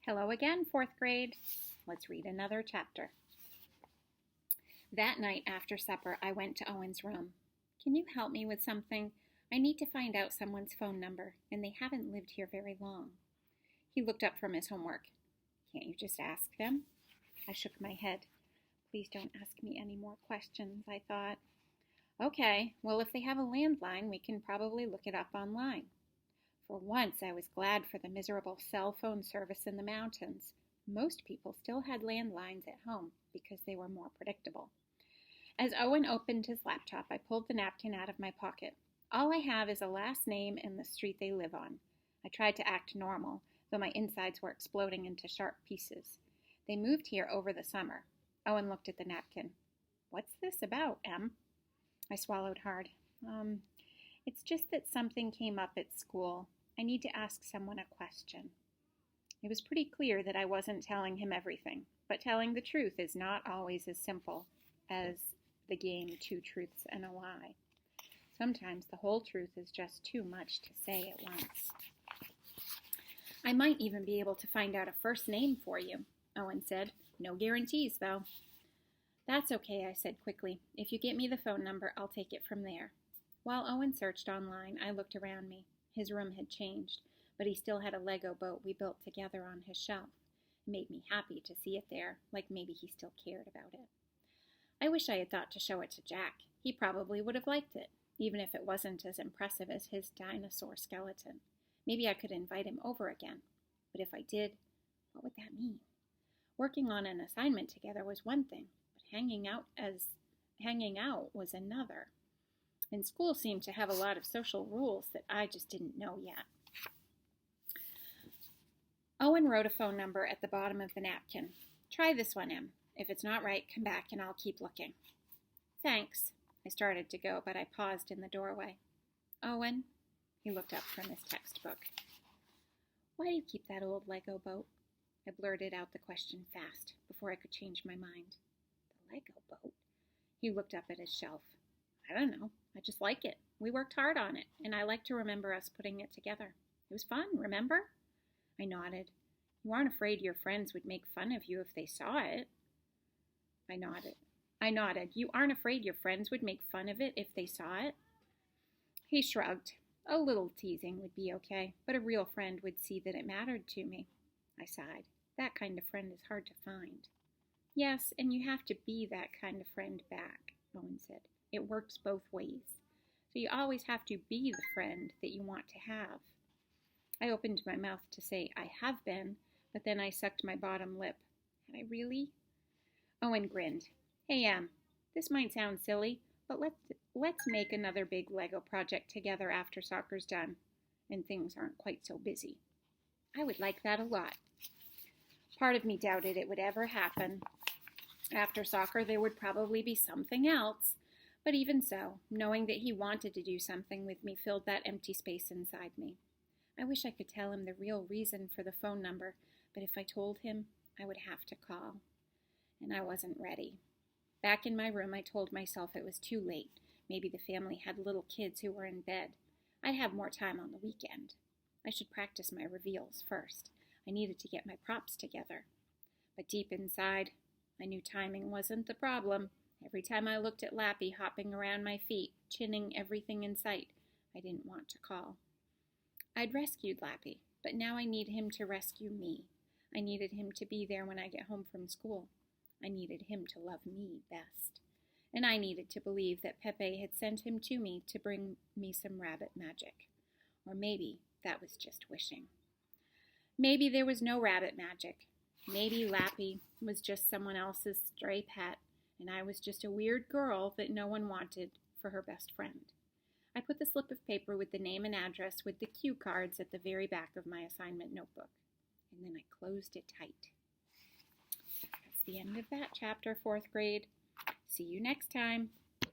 Hello again, fourth grade. Let's read another chapter. That night after supper, I went to Owen's room. Can you help me with something? I need to find out someone's phone number, and they haven't lived here very long. He looked up from his homework. Can't you just ask them? I shook my head. Please don't ask me any more questions, I thought. Okay, well, if they have a landline, we can probably look it up online. For once, I was glad for the miserable cell phone service in the mountains. Most people still had landlines at home because they were more predictable. As Owen opened his laptop, I pulled the napkin out of my pocket. All I have is a last name and the street they live on. I tried to act normal, though my insides were exploding into sharp pieces. They moved here over the summer. Owen looked at the napkin. What's this about, Em? I swallowed hard. It's just that something came up at school. I need to ask someone a question. It was pretty clear that I wasn't telling him everything, but telling the truth is not always as simple as the game Two Truths and a Lie. Sometimes the whole truth is just too much to say at once. I might even be able to find out a first name for you, Owen said. No guarantees, though. That's okay, I said quickly. If you get me the phone number, I'll take it from there. While Owen searched online, I looked around me. His room had changed, but he still had a Lego boat we built together on his shelf. It made me happy to see it there, like maybe he still cared about it. I wish I had thought to show it to Jack. He probably would have liked it, even if it wasn't as impressive as his dinosaur skeleton. Maybe I could invite him over again. But if I did, what would that mean? Working on an assignment together was one thing, but hanging out was another. And school seemed to have a lot of social rules that I just didn't know yet. Owen wrote a phone number at the bottom of the napkin. Try this one, Em. If it's not right, come back and I'll keep looking. Thanks. I started to go, but I paused in the doorway. Owen? He looked up from his textbook. Why do you keep that old Lego boat? I blurted out the question fast, before I could change my mind. The Lego boat? He looked up at his shelf. I don't know. I just like it. We worked hard on it, and I like to remember us putting it together. It was fun, remember? I nodded. You aren't afraid your friends would make fun of you if they saw it? I nodded. You aren't afraid your friends would make fun of it if they saw it? He shrugged. A little teasing would be okay, but a real friend would see that it mattered to me. I sighed. That kind of friend is hard to find. Yes, and you have to be that kind of friend back, Owen said. It works both ways. So you always have to be the friend that you want to have. I opened my mouth to say I have been, but then I sucked my bottom lip. Had I really? Owen grinned. Hey, Em, this might sound silly, but let's make another big Lego project together after soccer's done, and things aren't quite so busy. I would like that a lot. Part of me doubted it would ever happen. After soccer, there would probably be something else. But even so, knowing that he wanted to do something with me filled that empty space inside me. I wish I could tell him the real reason for the phone number, but if I told him, I would have to call. And I wasn't ready. Back in my room, I told myself it was too late. Maybe the family had little kids who were in bed. I'd have more time on the weekend. I should practice my reveals first. I needed to get my props together. But deep inside, I knew timing wasn't the problem. Every time I looked at Lappy hopping around my feet, chinning everything in sight, I didn't want to call. I'd rescued Lappy, but now I need him to rescue me. I needed him to be there when I get home from school. I needed him to love me best. And I needed to believe that Pepe had sent him to me to bring me some rabbit magic. Or maybe that was just wishing. Maybe there was no rabbit magic. Maybe Lappy was just someone else's stray pet, and I was just a weird girl that no one wanted for her best friend. I put the slip of paper with the name and address with the cue cards at the very back of my assignment notebook, and then I closed it tight. That's the end of that chapter, fourth grade. See you next time.